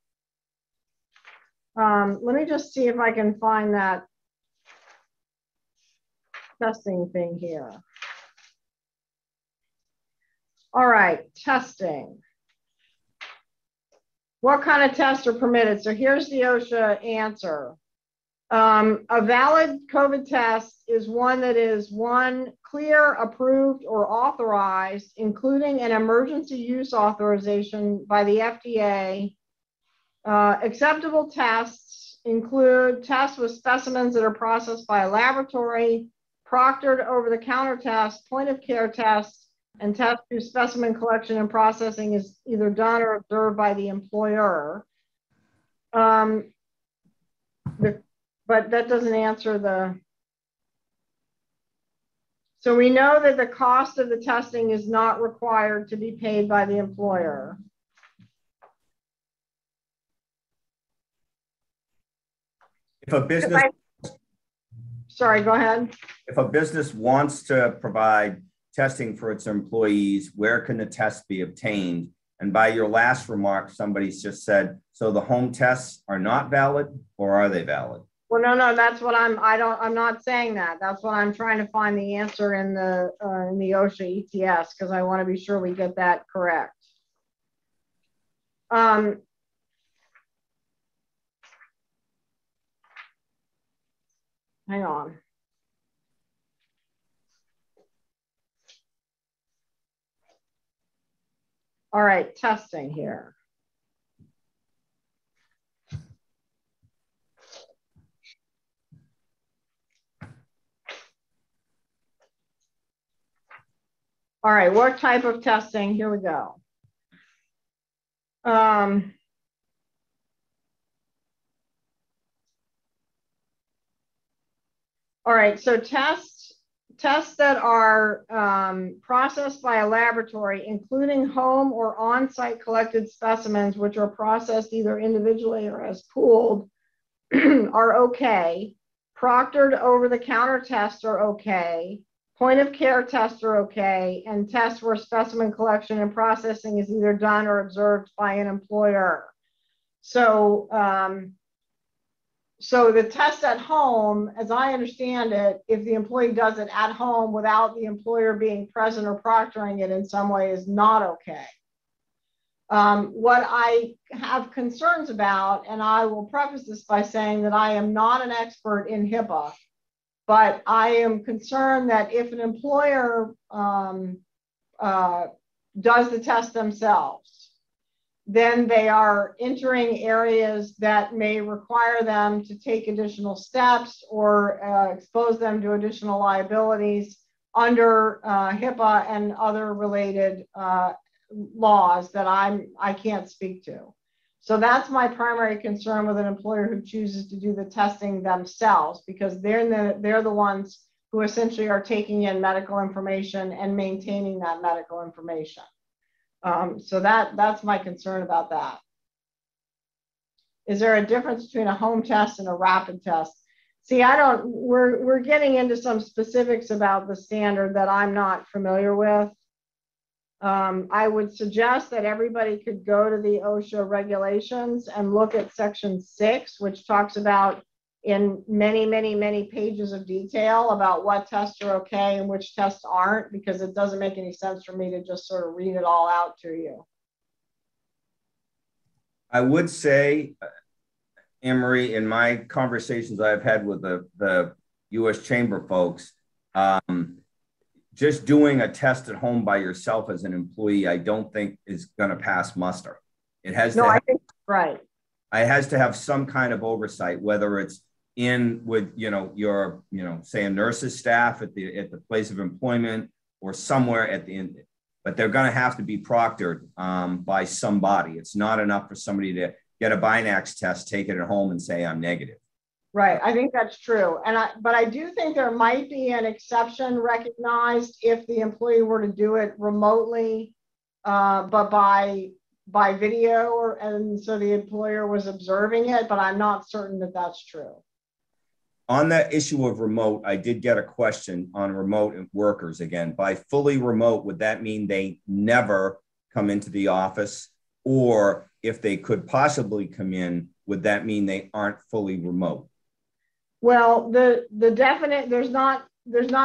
C: Let me just see if I can find that testing thing here. All right, testing. What kind of tests are permitted? So here's the OSHA answer. A valid COVID test is one that is clear, approved, or authorized, including an emergency use authorization by the FDA. Acceptable tests include tests with specimens that are processed by a laboratory, proctored over-the-counter tests, point-of-care tests, and tests whose specimen collection and processing is either done or observed by the employer. But that doesn't answer the... So we know that the cost of the testing is not required to be paid by the employer.
B: If a business...
C: Sorry, go ahead.
B: If a business wants to provide testing for its employees, where can the test be obtained? And by your last remark, somebody's just said, so the home tests are not valid, or are they valid?
C: Well, no, that's what I'm not saying that. That's what I'm trying to find the answer in the OSHA ETS, because I want to be sure we get that correct. Hang on. All right, testing here. All right, what type of testing? Here we go. All right, so tests that are processed by a laboratory, including home or on-site collected specimens, which are processed either individually or as pooled, are okay. Proctored over-the-counter tests are okay. Point-of-care tests are okay, and tests where specimen collection and processing is either done or observed by an employer. So, so the test at home, as I understand it, if the employee does it at home without the employer being present or proctoring it in some way, is not okay. What I have concerns about, and I will preface this by saying that I am not an expert in HIPAA, But I am concerned that if an employer does the test themselves, then they are entering areas that may require them to take additional steps or expose them to additional liabilities under HIPAA and other related laws that I can't speak to. So that's my primary concern with an employer who chooses to do the testing themselves, because they're the ones who essentially are taking in medical information and maintaining that medical information. So that's my concern about that. Is there a difference between a home test and a rapid test? See, we're getting into some specifics about the standard that I'm not familiar with. I would suggest that everybody could go to the OSHA regulations and look at section 6, which talks about in many, many, many pages of detail about what tests are okay and which tests aren't, because it doesn't make any sense for me to just sort of read it all out to you.
B: I would say, Anne-Marie, in my conversations I've had with the U.S. Chamber folks, just doing a test at home by yourself as an employee, I don't think is going to pass muster. It has
C: I think right.
B: It has to have some kind of oversight, whether it's in with your say a nurse's staff at the place of employment or somewhere at the end. But they're going to have to be proctored by somebody. It's not enough for somebody to get a Binax test, take it at home, and say I'm negative.
C: Right, I think that's true. But I do think there might be an exception recognized if the employee were to do it remotely, but by video, and so the employer was observing it, but I'm not certain that that's true.
B: On that issue of remote, I did get a question on remote workers again. By fully remote, would that mean they never come into the office? Or if they could possibly come in, would that mean they aren't fully remote?
C: Well, the definite, there's not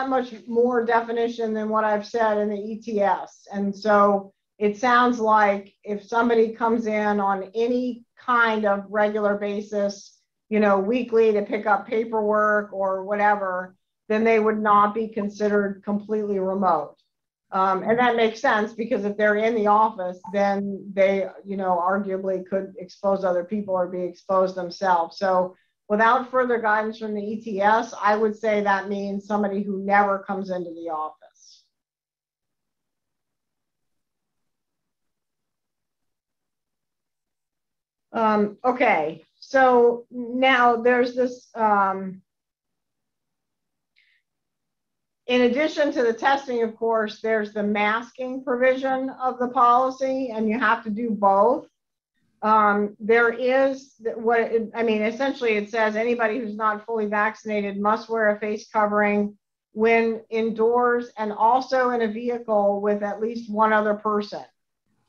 C: much more definition than what I've said in the ETS. And so it sounds like if somebody comes in on any kind of regular basis, weekly to pick up paperwork or whatever, then they would not be considered completely remote. And that makes sense, because if they're in the office, then they, arguably could expose other people or be exposed themselves. So without further guidance from the ETS, I would say that means somebody who never comes into the office. Okay, so now there's this, in addition to the testing, of course, there's the masking provision of the policy, and you have to do both. There is essentially it says anybody who's not fully vaccinated must wear a face covering when indoors and also in a vehicle with at least one other person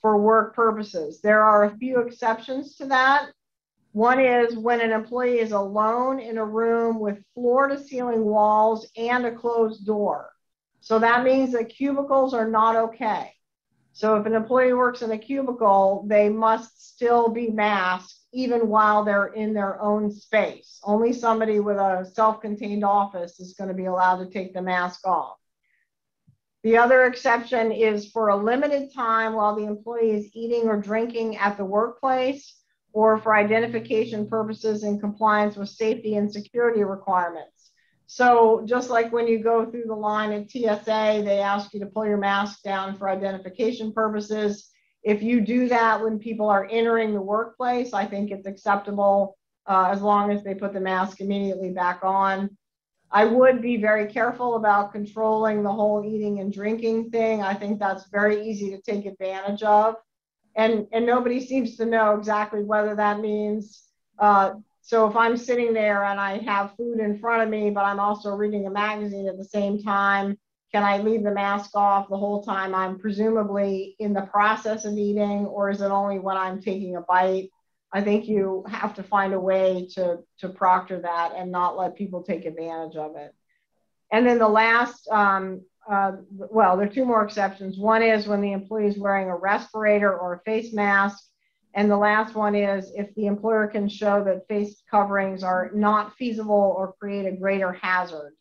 C: for work purposes. There are a few exceptions to that. One is when an employee is alone in a room with floor to ceiling walls and a closed door. So that means that cubicles are not okay. So if an employee works in a cubicle, they must still be masked even while they're in their own space. Only somebody with a self-contained office is going to be allowed to take the mask off. The other exception is for a limited time while the employee is eating or drinking at the workplace, or for identification purposes in compliance with safety and security requirements. So just like when you go through the line at TSA, they ask you to pull your mask down for identification purposes. If you do that when people are entering the workplace, I think it's acceptable as long as they put the mask immediately back on. I would be very careful about controlling the whole eating and drinking thing. I think that's very easy to take advantage of. And nobody seems to know exactly whether that means, so if I'm sitting there and I have food in front of me, but I'm also reading a magazine at the same time, can I leave the mask off the whole time I'm presumably in the process of eating, or is it only when I'm taking a bite? I think you have to find a way to proctor that and not let people take advantage of it. And then the last, well, there are two more exceptions. One is when the employee is wearing a respirator or a face mask. And the last one is if the employer can show that face coverings are not feasible or create a greater hazard.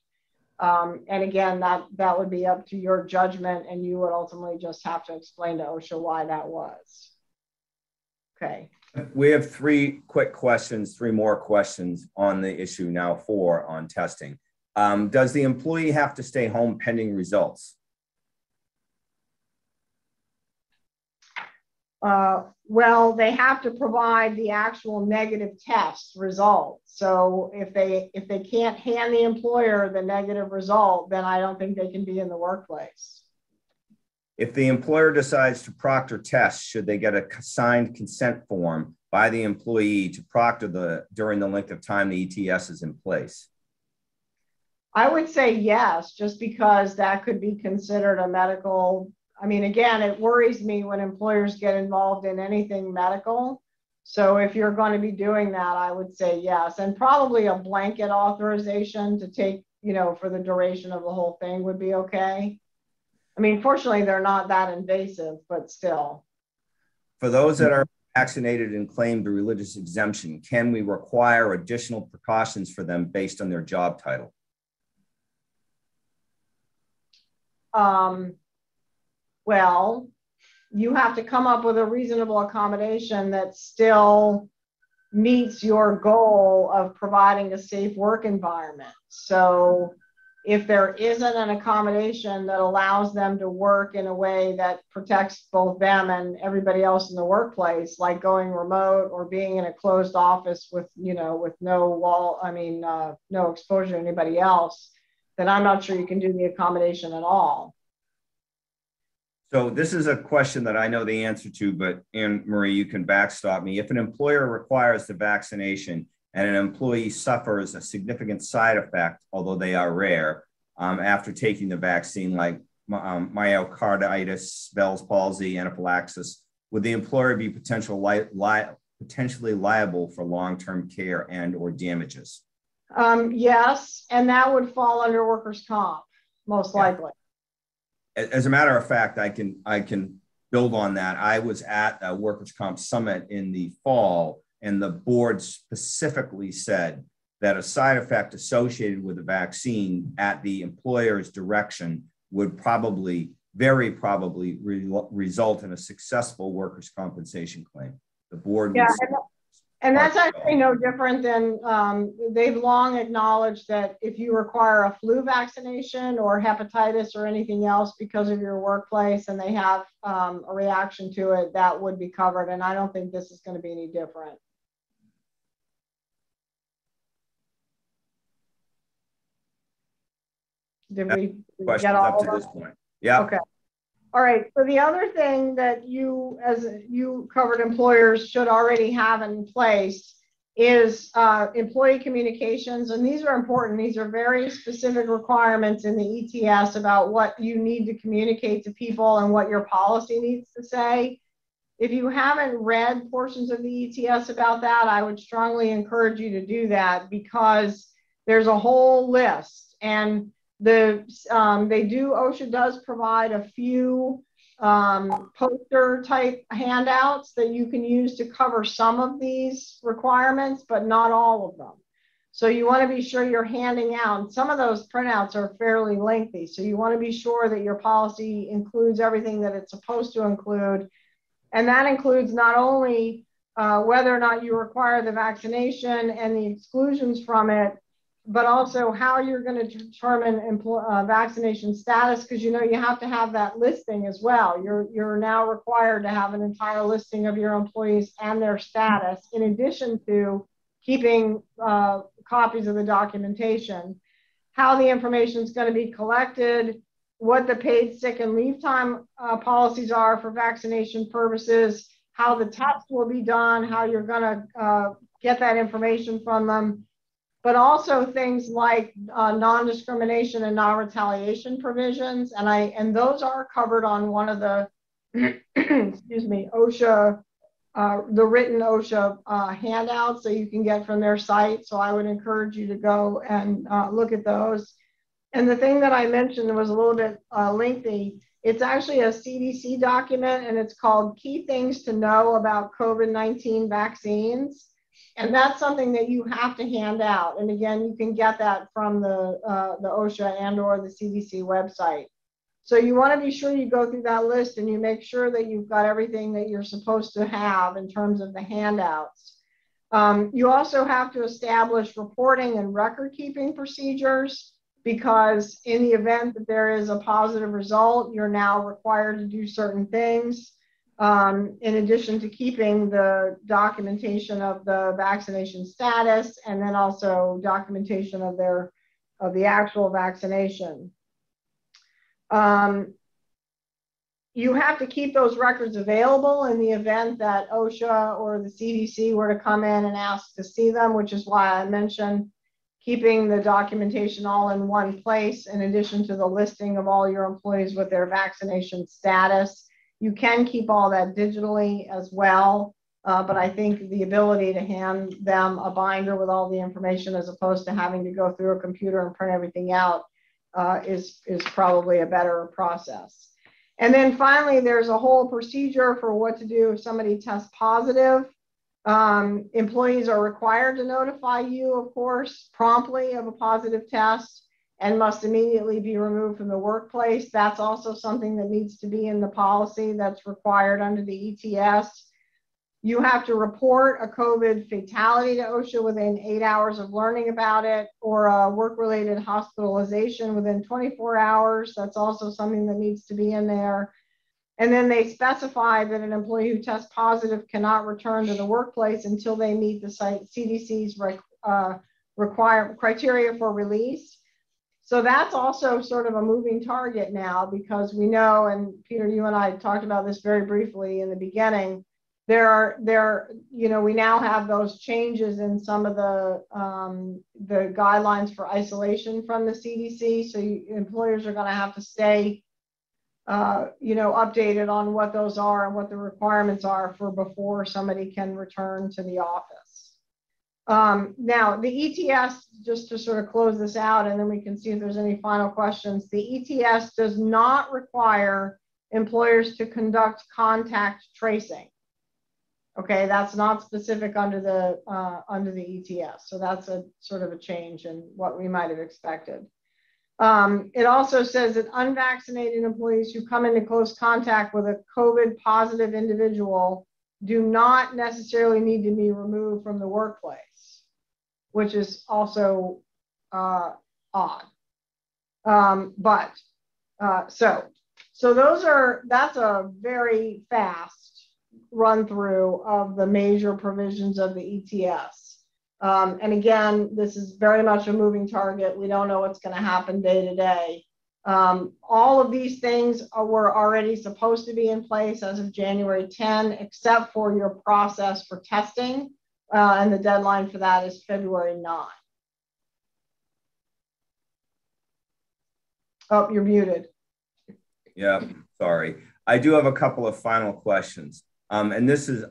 C: And again, that would be up to your judgment, and you would ultimately just have to explain to OSHA why that was. Okay.
B: We have three more questions on the issue now, 4 on testing. Does the employee have to stay home pending results?
C: Well, they have to provide the actual negative test result. So if they can't hand the employer the negative result, then I don't think they can be in the workplace.
B: If the employer decides to proctor tests, should they get a signed consent form by the employee to proctor during the length of time the ETS is in place?
C: I would say yes, just because that could be considered a medical. I mean, again, it worries me when employers get involved in anything medical. So if you're going to be doing that, I would say yes. And probably a blanket authorization to take, for the duration of the whole thing would be okay. I mean, fortunately, they're not that invasive, but still.
B: For those that are vaccinated and claimed a religious exemption, can we require additional precautions for them based on their job title?
C: Well, you have to come up with a reasonable accommodation that still meets your goal of providing a safe work environment. So if there isn't an accommodation that allows them to work in a way that protects both them and everybody else in the workplace, like going remote or being in a closed office with, with no wall, no exposure to anybody else, then I'm not sure you can do the accommodation at all.
B: So this is a question that I know the answer to, but Anne-Marie, you can backstop me. If an employer requires the vaccination and an employee suffers a significant side effect, although they are rare, after taking the vaccine, like myocarditis, Bell's palsy, anaphylaxis, would the employer be potentially liable for long-term care and or damages?
C: Yes, and that would fall under workers' comp, most likely.
B: As a matter of fact, I can build on that. I was at a workers' comp summit in the fall, and the board specifically said that a side effect associated with the vaccine at the employer's direction would very probably result in a successful workers' compensation claim. The board would
C: and that's actually no different than they've long acknowledged that if you require a flu vaccination or hepatitis or anything else because of your workplace and they have a reaction to it, that would be covered. And I don't think this is going to be any different. Did we get all
B: up to this point? Yeah.
C: Okay. All right. So the other thing that as you covered employers should already have in place is employee communications. And these are important. These are very specific requirements in the ETS about what you need to communicate to people and what your policy needs to say. If you haven't read portions of the ETS about that, I would strongly encourage you to do that because there's a whole list. And OSHA does provide a few poster type handouts that you can use to cover some of these requirements, but not all of them. So you want to be sure you're handing out. Some of those printouts are fairly lengthy. So you want to be sure that your policy includes everything that it's supposed to include. And that includes not only whether or not you require the vaccination and the exclusions from it, but also how you're going to determine vaccination status, because you have to have that listing as well. You're now required to have an entire listing of your employees and their status, in addition to keeping copies of the documentation, how the information is going to be collected, what the paid sick and leave time policies are for vaccination purposes, how the test will be done, how you're going to get that information from them, but also things like non-discrimination and non-retaliation provisions. And those are covered on one of the, excuse me, OSHA, the written OSHA handouts that you can get from their site. So I would encourage you to go and look at those. And the thing that I mentioned was a little bit lengthy. It's actually a CDC document, and it's called Key Things to Know About COVID-19 Vaccines. And that's something that you have to hand out. And again, you can get that from the OSHA and or the CDC website. So you want to be sure you go through that list and you make sure that you've got everything that you're supposed to have in terms of the handouts. You also have to establish reporting and record keeping procedures, because in the event that there is a positive result, you're now required to do certain things. In addition to keeping the documentation of the vaccination status, and then also documentation of the actual vaccination. You have to keep those records available in the event that OSHA or the CDC were to come in and ask to see them, which is why I mentioned keeping the documentation all in one place, in addition to the listing of all your employees with their vaccination status. You can keep all that digitally as well, but I think the ability to hand them a binder with all the information as opposed to having to go through a computer and print everything out is probably a better process. And then finally, there's a whole procedure for what to do if somebody tests positive. Employees are required to notify you, of course, promptly of a positive test and must immediately be removed from the workplace. That's also something that needs to be in the policy that's required under the ETS. You have to report a COVID fatality to OSHA within 8 hours of learning about it, or a work-related hospitalization within 24 hours. That's also something that needs to be in there. And then they specify that an employee who tests positive cannot return to the workplace until they meet the CDC's criteria for release. So that's also sort of a moving target now, because we know, and Peter, you and I talked about this very briefly in the beginning, we now have those changes in some of the guidelines for isolation from the CDC. So employers are going to have to stay, updated on what those are and what the requirements are for before somebody can return to the office. Now, the ETS, just to sort of close this out, and then we can see if there's any final questions. The ETS does not require employers to conduct contact tracing. Okay, that's not specific under the ETS. So that's a sort of a change in what we might have expected. It also says that unvaccinated employees who come into close contact with a COVID positive individual do not necessarily need to be removed from the workplace, which is also odd. So that's a very fast run through of the major provisions of the ETS. And again, this is very much a moving target. We don't know what's going to happen day to day. All of these things were already supposed to be in place as of January 10, except for your process for testing. And the deadline for that is February 9. Oh, you're muted.
B: Yeah, sorry. I do have a couple of final questions. And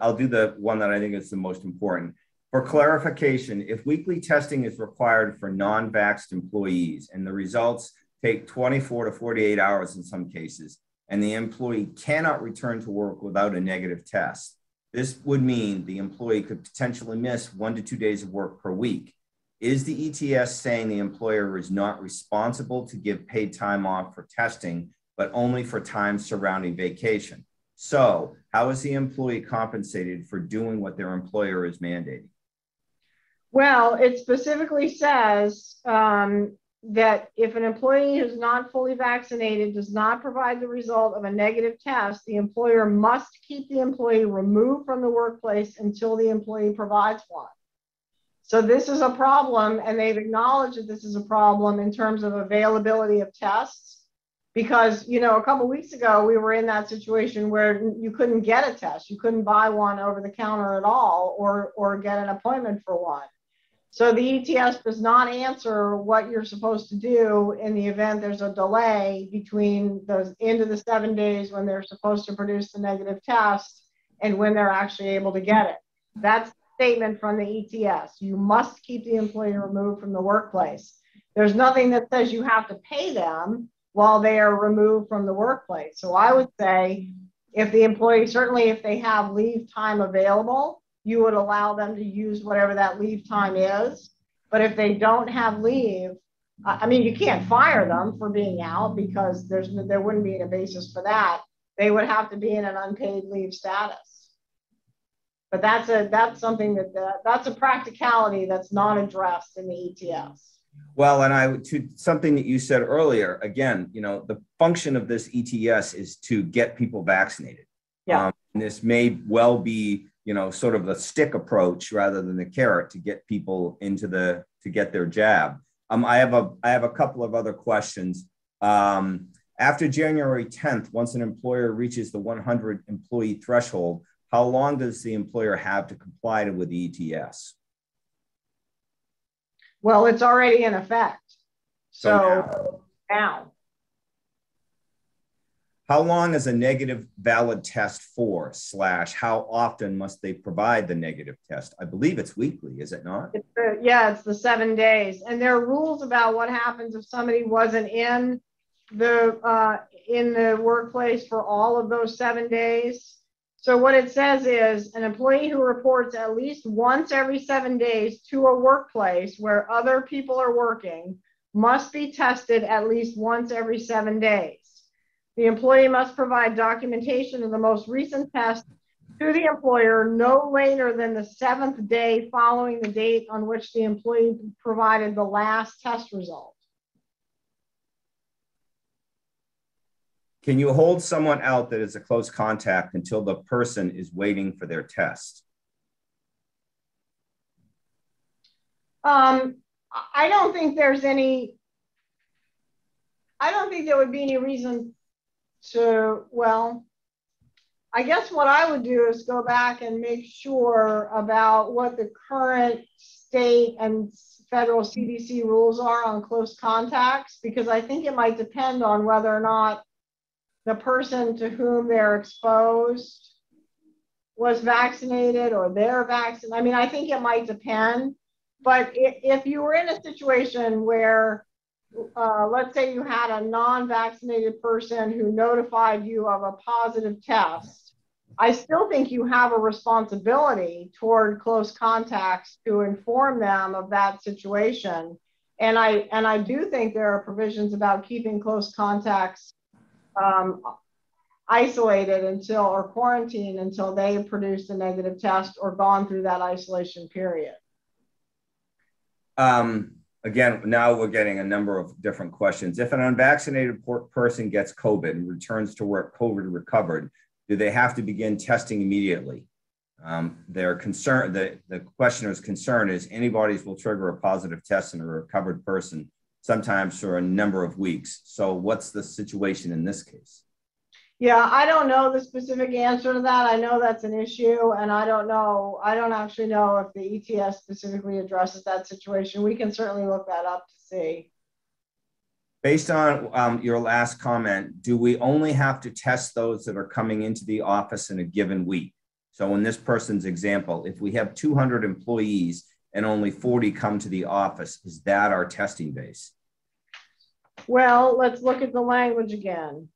B: I'll do the one that I think is the most important. For clarification, if weekly testing is required for non-vaxxed employees and the results take 24 to 48 hours in some cases, and the employee cannot return to work without a negative test, this would mean the employee could potentially miss 1 to 2 days of work per week. Is the ETS saying the employer is not responsible to give paid time off for testing, but only for time surrounding vacation? So how is the employee compensated for doing what their employer is mandating?
C: Well, it specifically says that if an employee who's not fully vaccinated does not provide the result of a negative test, the employer must keep the employee removed from the workplace until the employee provides one. So this is a problem, and they've acknowledged that this is a problem in terms of availability of tests. Because, a couple of weeks ago, we were in that situation where you couldn't get a test. You couldn't buy one over the counter at all, or get an appointment for one. So the ETS does not answer what you're supposed to do in the event there's a delay between the end of the 7 days when they're supposed to produce the negative test and when they're actually able to get it. That's the statement from the ETS. You must keep the employee removed from the workplace. There's nothing that says you have to pay them while they are removed from the workplace. So I would say if the employee, certainly if they have leave time available, you would allow them to use whatever that leave time is. But if they don't have leave, I mean, you can't fire them for being out because there wouldn't be a basis for that. They would have to be in an unpaid leave status. But that's something that's a practicality that's not addressed in the ETS.
B: Well, and to something that you said earlier, again, the function of this ETS is to get people vaccinated.
C: Yeah.
B: And this may well be, sort of a stick approach rather than the carrot to get people to get their jab. I have a couple of other questions. After January 10th, once an employer reaches the 100 employee threshold, how long does the employer have to comply with the ETS?
C: Well, it's already in effect. So now.
B: How long is a negative valid test for / how often must they provide the negative test? I believe it's weekly, is it not?
C: It's the 7 days. And there are rules about what happens if somebody wasn't in the workplace for all of those 7 days. So what it says is an employee who reports at least once every 7 days to a workplace where other people are working must be tested at least once every 7 days. The employee must provide documentation of the most recent test to the employer no later than the 7th day following the date on which the employee provided the last test result.
B: Can you hold someone out that is a close contact until the person is waiting for their test?
C: I don't think there would be any reason to, I guess what I would do is go back and make sure about what the current state and federal CDC rules are on close contacts, because I think it might depend on whether or not the person to whom they're exposed was vaccinated or they're vaccinated. I mean, I think it might depend. But if you were in a situation where, let's say you had a non-vaccinated person who notified you of a positive test, I still think you have a responsibility toward close contacts to inform them of that situation. And I do think there are provisions about keeping close contacts isolated or quarantined until they produce a negative test or gone through that isolation period.
B: Again, now we're getting a number of different questions. If an unvaccinated person gets COVID and returns to work COVID recovered, do they have to begin testing immediately? Their concern, the questioner's concern is antibodies will trigger a positive test in a recovered person, sometimes for a number of weeks. So what's the situation in this case?
C: Yeah, I don't know the specific answer to that. I know that's an issue, and I don't actually know if the ETS specifically addresses that situation. We can certainly look that up to see.
B: Based on your last comment, do we only have to test those that are coming into the office in a given week? So in this person's example, if we have 200 employees and only 40 come to the office, is that our testing base?
C: Well, let's look at the language again.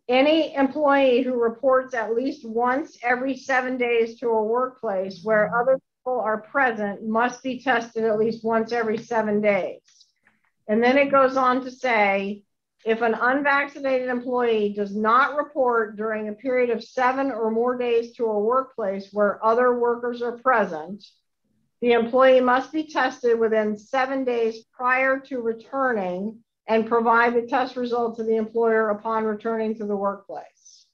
C: Any employee who reports at least once every 7 days to a workplace where other people are present must be tested at least once every 7 days. And then it goes on to say, if an unvaccinated employee does not report during a period of 7 or more days to a workplace where other workers are present, the employee must be tested within 7 days prior to returning and provide the test result to the employer upon returning to the workplace.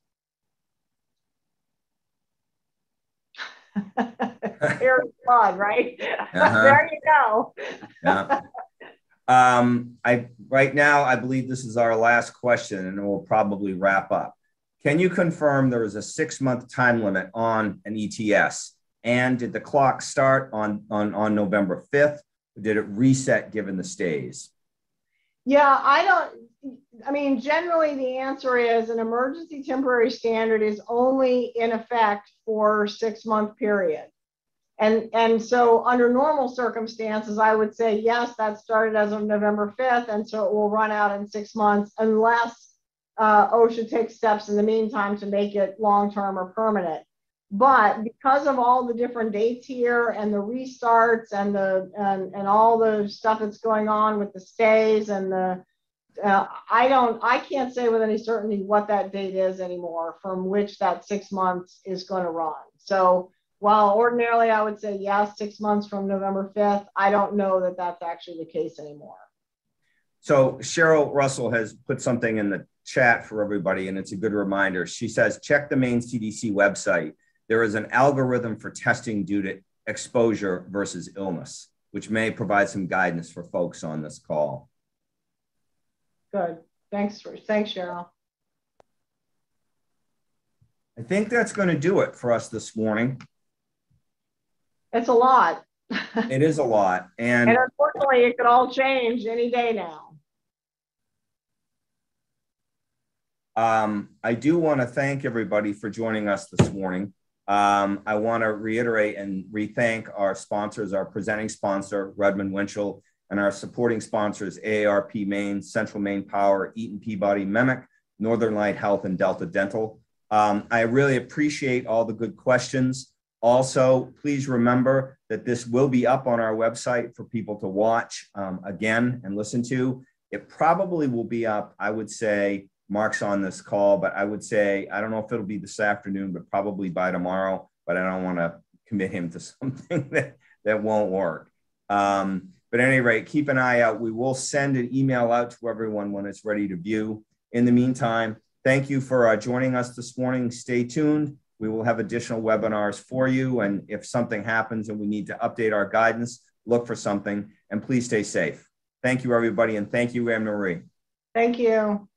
C: Here's blood, right? There you go.
B: Yeah. Right now, I believe this is our last question, and we'll probably wrap up. Can you confirm there is a 6-month time limit on an ETS? And did the clock start on November 5th? Or did it reset given the stays?
C: Yeah, generally the answer is an emergency temporary standard is only in effect for a 6-month period. And so under normal circumstances, I would say, yes, that started as of November 5th. And so it will run out in 6 months unless OSHA takes steps in the meantime to make it long-term or permanent. But because of all the different dates here and the restarts and and all the stuff that's going on with the stays and the I can't say with any certainty what that date is anymore from which that 6 months is going to run. So while ordinarily I would say yes, 6 months from November 5th, I don't know that that's actually the case anymore.
B: So Cheryl Russell has put something in the chat for everybody, and it's a good reminder. She says, check the main CDC website. There is an algorithm for testing due to exposure versus illness, which may provide some guidance for folks on this call.
C: Good. Thanks, Cheryl.
B: I think that's going to do it for us this morning.
C: It's a lot.
B: It is a lot. And
C: unfortunately, it could all change any day now.
B: I do want to thank everybody for joining us this morning. I want to reiterate and re-thank our sponsors, our presenting sponsor, Rudman Winchell, and our supporting sponsors, AARP Maine, Central Maine Power, Eaton Peabody Memic, Northern Light Health, and Delta Dental. I really appreciate all the good questions. Also, please remember that this will be up on our website for people to watch again and listen to. It probably will be up, I would say, Mark's on this call, but I would say, I don't know if it'll be this afternoon, but probably by tomorrow, but I don't want to commit him to something that won't work. But at any rate, keep an eye out. We will send an email out to everyone when it's ready to view. In the meantime, thank you for joining us this morning. Stay tuned. We will have additional webinars for you. And if something happens and we need to update our guidance, look for something, and please stay safe. Thank you, everybody. And thank you, Anne-Marie.
C: Thank you.